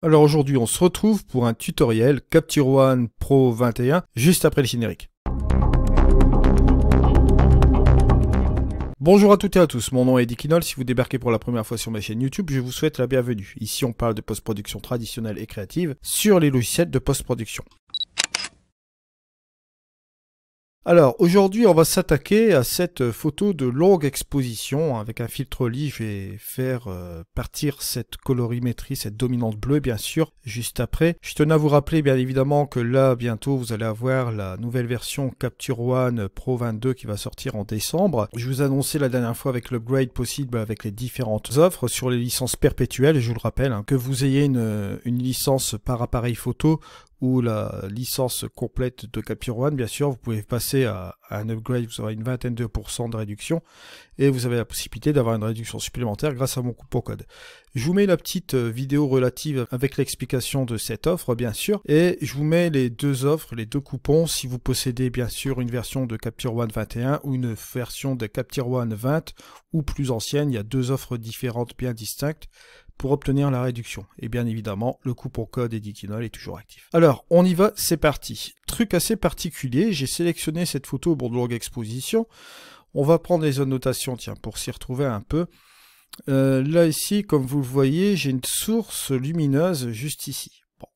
Alors aujourd'hui, on se retrouve pour un tutoriel Capture One Pro 21, juste après le générique. Bonjour à toutes et à tous, mon nom est Eddie Kinol. Si vous débarquez pour la première fois sur ma chaîne YouTube, je vous souhaite la bienvenue. Ici, on parle de post-production traditionnelle et créative sur les logiciels de post-production. Alors, aujourd'hui, on va s'attaquer à cette photo de longue exposition. Avec un filtre Lee, je vais faire partir cette colorimétrie, cette dominante bleue, bien sûr, juste après. Je tenais à vous rappeler, bien évidemment, que là, bientôt, vous allez avoir la nouvelle version Capture One Pro 22 qui va sortir en décembre. Je vous ai annoncé la dernière fois avec l'upgrade possible avec les différentes offres sur les licences perpétuelles. Et je vous le rappelle, que vous ayez une licence par appareil photo ou la licence complète de Capture One, bien sûr, vous pouvez passer à un upgrade, vous aurez une 22% de réduction, et vous avez la possibilité d'avoir une réduction supplémentaire grâce à mon coupon code. Je vous mets la petite vidéo relative avec l'explication de cette offre, bien sûr, et je vous mets les deux offres, les deux coupons, si vous possédez bien sûr une version de Capture One 21 ou une version de Capture One 20 ou plus ancienne. Il y a deux offres différentes bien distinctes pour obtenir la réduction. Et bien évidemment, le coupon code Eddie Kinol est toujours actif. Alors, on y va, c'est parti. Truc assez particulier, j'ai sélectionné cette photo pour de longue exposition. On va prendre les annotations, tiens, pour s'y retrouver un peu. Là, ici, comme vous le voyez, j'ai une source lumineuse juste ici. Bon.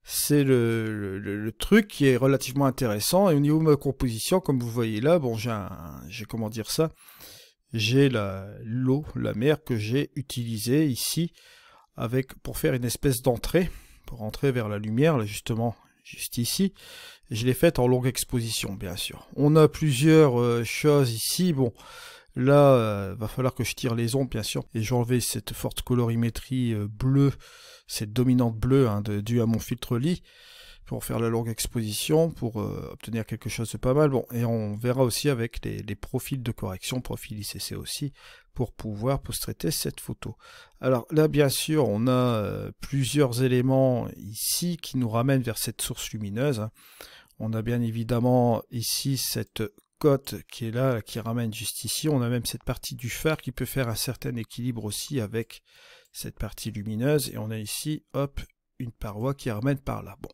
C'est le truc qui est relativement intéressant. Et au niveau de ma composition, comme vous voyez là, bon, j'ai comment dire ça, j'ai l'eau, la mer que j'ai utilisée ici pour faire une espèce d'entrée, pour entrer vers la lumière, là justement, juste ici. Je l'ai faite en longue exposition, bien sûr. On a plusieurs choses ici. Bon, là, va falloir que je tire les ombres, bien sûr. Et j'ai enlevé cette forte colorimétrie bleue, cette dominante bleue due à mon filtre Lee, pour faire la longue exposition, pour obtenir quelque chose de pas mal. Bon, et on verra aussi avec les profils de correction, profil ICC aussi, pour pouvoir post-traiter cette photo. Alors là, bien sûr, on a plusieurs éléments ici qui nous ramènent vers cette source lumineuse. On a bien évidemment ici cette cote qui est là, qui ramène juste ici. On a même cette partie du phare qui peut faire un certain équilibre aussi avec cette partie lumineuse. Et on a ici, hop, une paroi qui ramène par là. Bon,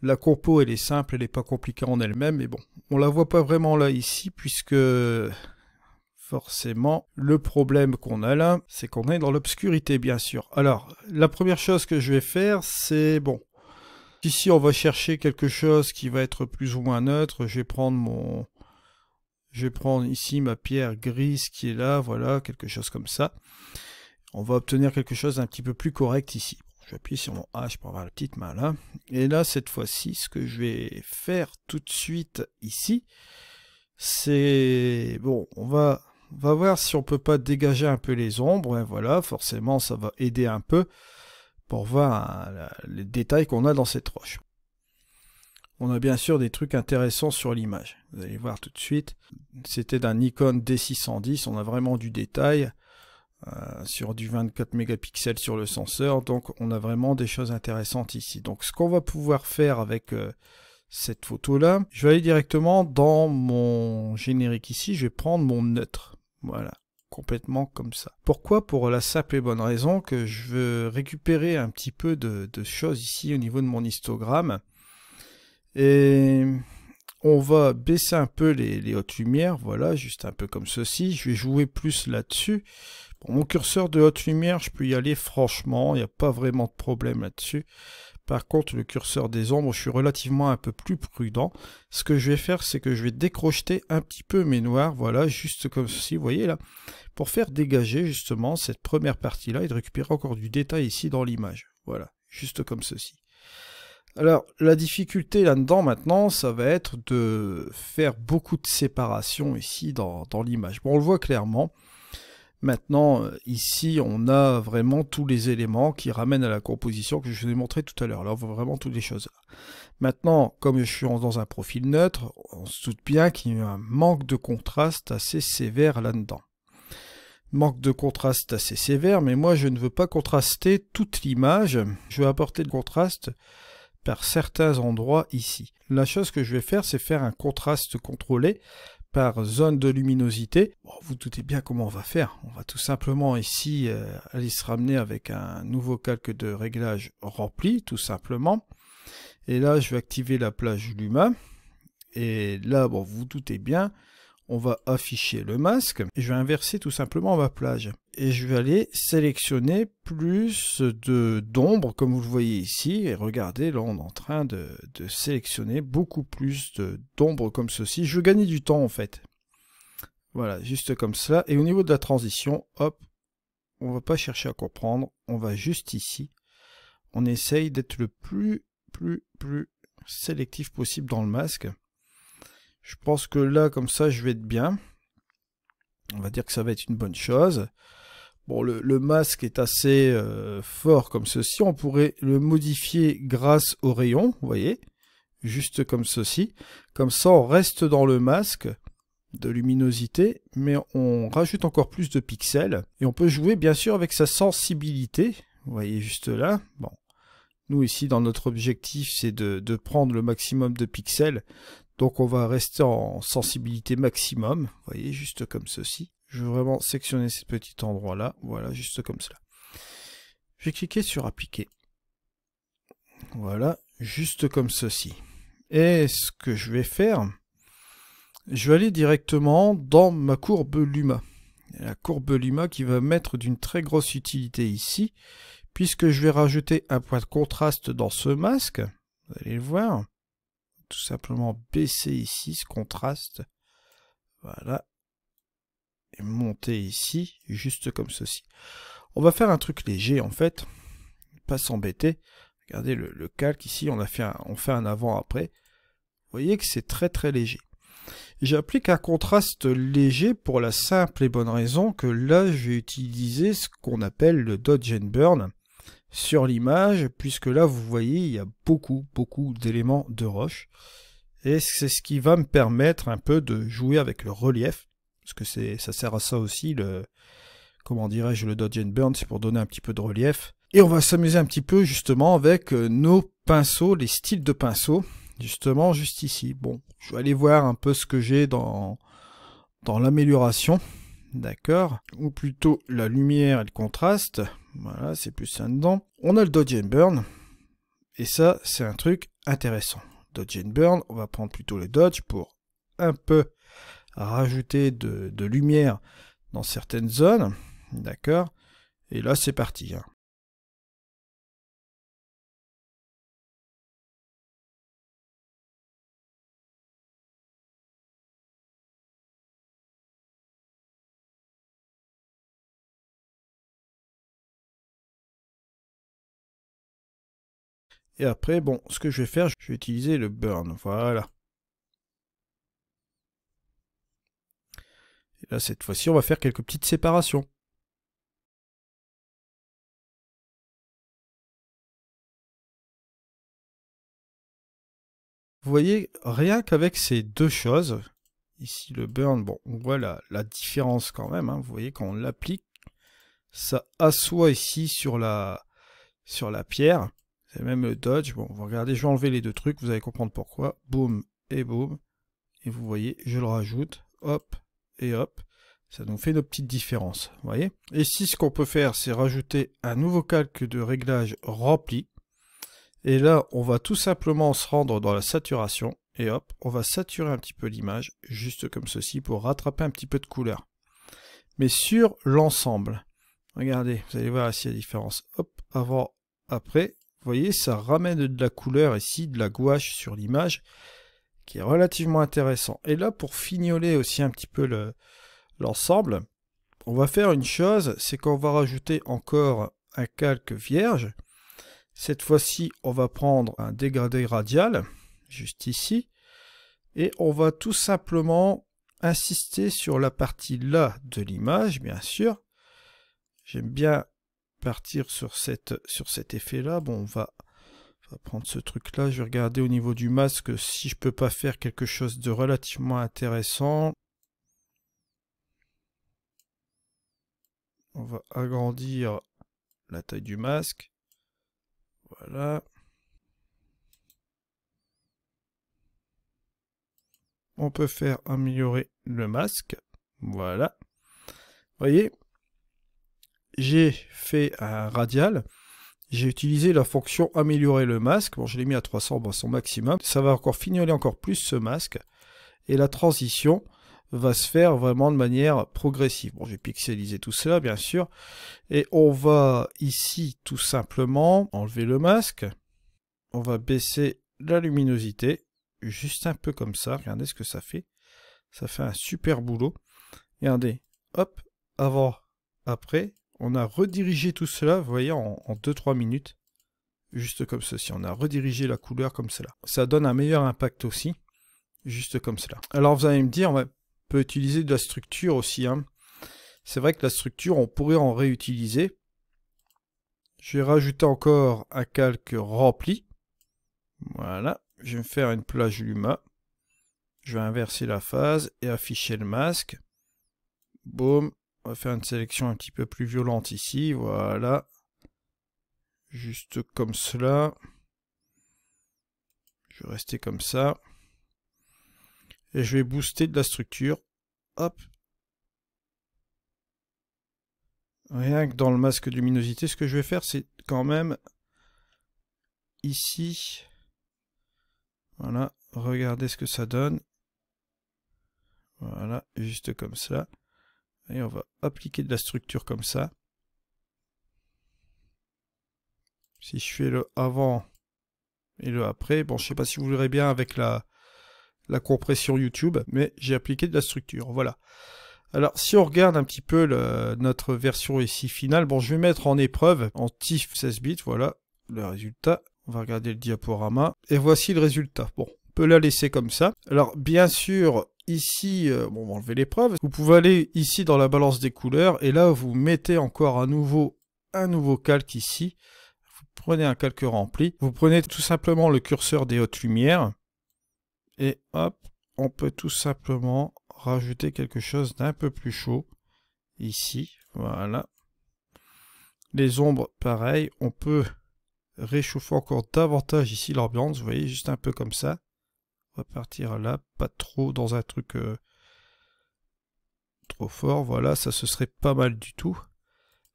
la compo elle est simple, elle n'est pas compliquée en elle-même, mais bon, on la voit pas vraiment là ici, puisque forcément, le problème qu'on a là, c'est qu'on est dans l'obscurité, bien sûr. Alors, la première chose que je vais faire, c'est, bon, ici on va chercher quelque chose qui va être plus ou moins neutre. Je vais prendre ici ma pierre grise qui est là, voilà, quelque chose comme ça. On va obtenir quelque chose d'un petit peu plus correct ici. J'appuie sur mon H pour avoir la petite main là. Et là, cette fois-ci, ce que je vais faire tout de suite ici, c'est... Bon, on va voir si on peut pas dégager un peu les ombres. Et voilà, forcément, ça va aider un peu pour voir les détails qu'on a dans cette roche. On a bien sûr des trucs intéressants sur l'image. Vous allez voir tout de suite. C'était d'un Nikon D610. On a vraiment du détail. Sur du 24 mégapixels sur le senseur, donc on a vraiment des choses intéressantes ici. Donc ce qu'on va pouvoir faire avec cette photo là, je vais aller directement dans mon générique ici, je vais prendre mon neutre, voilà, complètement comme ça. Pourquoi? Pour la simple et bonne raison que je veux récupérer un petit peu de choses ici au niveau de mon histogramme, et on va baisser un peu les hautes lumières, voilà, juste un peu comme ceci. Je vais jouer plus là-dessus. Bon, mon curseur de haute lumière, je peux y aller franchement, il n'y a pas vraiment de problème là-dessus. Par contre, le curseur des ombres, je suis relativement un peu plus prudent. Ce que je vais faire, c'est que je vais décrocheter un petit peu mes noirs, voilà, juste comme ceci, vous voyez là, pour faire dégager justement cette première partie-là et de récupérer encore du détail ici dans l'image. Voilà, juste comme ceci. Alors, la difficulté là-dedans, maintenant, ça va être de faire beaucoup de séparation ici dans l'image. Bon, on le voit clairement. Maintenant, ici, on a vraiment tous les éléments qui ramènent à la composition que je vous ai montré tout à l'heure. Là, on voit vraiment toutes les choses. Maintenant, comme je suis dans un profil neutre, on se doute bien qu'il y a un manque de contraste assez sévère là-dedans. Manque de contraste assez sévère, mais moi, je ne veux pas contraster toute l'image. Je veux apporter le contraste par certains endroits ici. La chose que je vais faire, c'est faire un contraste contrôlé, par zone de luminosité. Bon, vous doutez bien comment on va faire. On va tout simplement ici aller se ramener avec un nouveau calque de réglage rempli, tout simplement. Et là, je vais activer la plage Luma. Et là, bon, vous doutez bien, on va afficher le masque. Et je vais inverser tout simplement ma plage. Et je vais aller sélectionner plus d'ombre, comme vous le voyez ici. Et regardez, là, on est en train de sélectionner beaucoup plus d'ombre comme ceci. Je veux gagner du temps, en fait. Voilà, juste comme ça. Et au niveau de la transition, hop, on va pas chercher à comprendre. On va juste ici. On essaye d'être le plus sélectif possible dans le masque. Je pense que là, comme ça, je vais être bien. On va dire que ça va être une bonne chose. Bon, le masque est assez fort comme ceci. On pourrait le modifier grâce au rayon, vous voyez. Juste comme ceci. Comme ça, on reste dans le masque de luminosité, mais on rajoute encore plus de pixels. Et on peut jouer, bien sûr, avec sa sensibilité. Vous voyez juste là. Bon. Nous, ici, dans notre objectif, c'est de prendre le maximum de pixels. Donc, on va rester en sensibilité maximum. Vous voyez, juste comme ceci. Je veux vraiment sectionner ce petit endroit-là. Voilà, juste comme cela. Je vais cliquer sur Appliquer. Voilà, juste comme ceci. Et ce que je vais faire, je vais aller directement dans ma courbe Luma. La courbe Luma qui va mettre d'une très grosse utilité ici, puisque je vais rajouter un point de contraste dans ce masque. Vous allez le voir. Tout simplement baisser ici ce contraste. Voilà. Et monter ici, juste comme ceci. On va faire un truc léger en fait. Pas s'embêter. Regardez le calque ici, on fait un avant-après. Vous voyez que c'est très léger. J'applique un contraste léger pour la simple et bonne raison que là, je vais utiliser ce qu'on appelle le Dodge and Burn sur l'image, puisque là, vous voyez, il y a beaucoup d'éléments de roche. Et c'est ce qui va me permettre un peu de jouer avec le relief, parce que ça sert à ça aussi, comment dirais-je, le Dodge and Burn, c'est pour donner un petit peu de relief. Et on va s'amuser un petit peu justement avec nos pinceaux, les styles de pinceaux, justement juste ici. Bon, je vais aller voir un peu ce que j'ai dans l'amélioration, d'accord, ou plutôt la lumière et le contraste. Voilà, c'est plus ça dedans. On a le Dodge and Burn, et ça, c'est un truc intéressant. Dodge and Burn, on va prendre plutôt le Dodge pour un peu rajouter de lumière dans certaines zones, d'accord. Et là, c'est parti. Hein. Et après, bon, ce que je vais faire, je vais utiliser le burn. Voilà. Et là, cette fois-ci, on va faire quelques petites séparations. Vous voyez, rien qu'avec ces deux choses, ici le burn, bon, on voit la différence quand même. Hein, vous voyez, quand on l'applique, ça assoit ici sur la pierre. C'est même le dodge. Bon, vous regardez, je vais enlever les deux trucs, vous allez comprendre pourquoi. Boum et boum. Et vous voyez, je le rajoute. Hop et hop. Ça nous fait nos petites différences. Vous voyez. Et ici, ce qu'on peut faire, c'est rajouter un nouveau calque de réglage rempli. Et là, on va tout simplement se rendre dans la saturation. Et hop, on va saturer un petit peu l'image, juste comme ceci, pour rattraper un petit peu de couleur. Mais sur l'ensemble. Regardez, vous allez voir ici la différence. Hop, avant, après. Vous voyez, ça ramène de la couleur ici, de la gouache sur l'image, qui est relativement intéressant. Et là, pour fignoler aussi un petit peu l'ensemble, on va faire une chose, c'est qu'on va rajouter encore un calque vierge. Cette fois-ci, on va prendre un dégradé radial, juste ici, et on va tout simplement insister sur la partie là de l'image, bien sûr. J'aime bien partir sur cet effet-là. Bon, on va prendre ce truc-là. Je vais regarder au niveau du masque si je peux pas faire quelque chose de relativement intéressant. On va agrandir la taille du masque. Voilà. on peut faire améliorer le masque. Voilà. Vous voyez, j'ai fait un radial. J'ai utilisé la fonction améliorer le masque. Bon, je l'ai mis à 300, bon, son maximum. Ça va encore fignoler encore plus ce masque. Et la transition va se faire vraiment de manière progressive. Bon, j'ai pixelisé tout cela, bien sûr. Et on va ici, tout simplement, enlever le masque. On va baisser la luminosité. Juste un peu comme ça. Regardez ce que ça fait. Ça fait un super boulot. Regardez. Hop. Avant, après. On a redirigé tout cela, vous voyez, en 2-3 minutes. Juste comme ceci. On a redirigé la couleur comme cela. Ça donne un meilleur impact aussi. Juste comme cela. Alors vous allez me dire, on peut utiliser de la structure aussi. Hein. C'est vrai que la structure, on pourrait en réutiliser. Je vais rajouter encore un calque rempli. Voilà. Je vais me faire une plage Luma. Je vais inverser la phase et afficher le masque. Boum. On va faire une sélection un petit peu plus violente ici, voilà. Juste comme cela. Je vais rester comme ça. Et je vais booster de la structure. Hop. Rien que dans le masque de luminosité, ce que je vais faire, c'est quand même ici. Voilà, regardez ce que ça donne. Voilà, juste comme ça. Et on va appliquer de la structure comme ça. Si je fais le avant et le après, bon, je ne sais pas si vous verrez bien avec la compression YouTube, mais j'ai appliqué de la structure, voilà. Alors, si on regarde un petit peu notre version ici finale, bon, je vais mettre en épreuve, en TIFF 16 bits, voilà, le résultat. On va regarder le diaporama, et voici le résultat. Bon, on peut la laisser comme ça. Alors, bien sûr, ici, bon, on va enlever l'épreuve. Vous pouvez aller ici dans la balance des couleurs, et là, vous mettez encore un nouveau calque ici. Vous prenez un calque rempli. Vous prenez tout simplement le curseur des hautes lumières, et hop, on peut tout simplement rajouter quelque chose d'un peu plus chaud ici, voilà. Les ombres, pareil, on peut réchauffer encore davantage ici l'ambiance, vous voyez, juste un peu comme ça. On va partir là, pas trop dans un truc trop fort, voilà, ça ce serait pas mal du tout.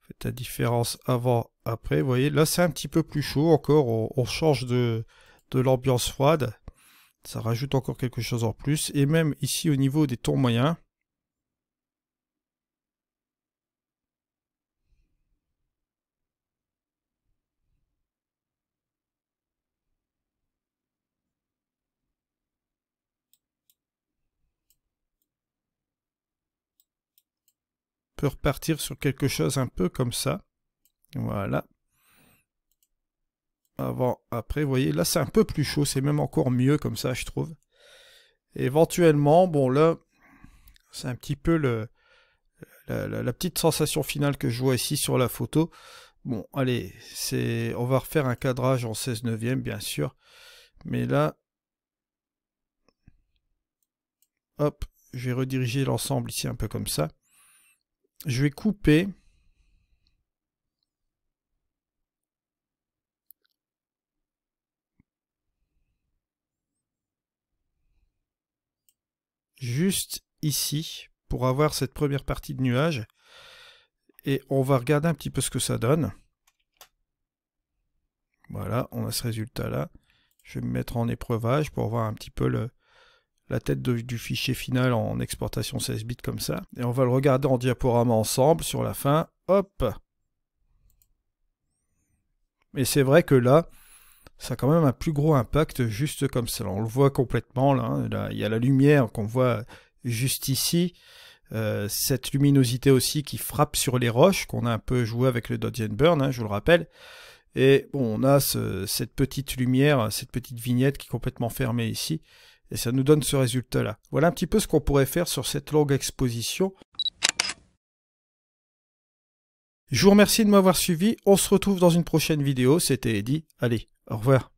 Faites la différence avant, après, vous voyez, là c'est un petit peu plus chaud encore, on change de l'ambiance froide. Ça rajoute encore quelque chose en plus. Et même ici au niveau des tons moyens. On peut repartir sur quelque chose un peu comme ça. Voilà. Avant, après, vous voyez, là c'est un peu plus chaud. C'est même encore mieux comme ça, je trouve. Et éventuellement, bon là, c'est un petit peu la petite sensation finale que je vois ici sur la photo. Bon, allez, on va refaire un cadrage en 16/9, bien sûr. Mais là, hop, je vais rediriger l'ensemble ici un peu comme ça. Je vais couper. Juste ici pour avoir cette première partie de nuage. Et on va regarder un petit peu ce que ça donne. Voilà, on a ce résultat là. Je vais me mettre en épreuvage pour voir un petit peu la tête du fichier final en exportation 16 bits comme ça. Et on va le regarder en diaporama ensemble sur la fin. Hop! Et c'est vrai que là, ça a quand même un plus gros impact juste comme ça. On le voit complètement là. Hein. Là il y a la lumière qu'on voit juste ici. Cette luminosité aussi qui frappe sur les roches, qu'on a un peu joué avec le Dodge and Burn, hein, je vous le rappelle. Et bon, on a cette petite lumière, cette petite vignette qui est complètement fermée ici. Et ça nous donne ce résultat-là. Voilà un petit peu ce qu'on pourrait faire sur cette longue exposition. Je vous remercie de m'avoir suivi. On se retrouve dans une prochaine vidéo. C'était Eddy. Allez, au revoir.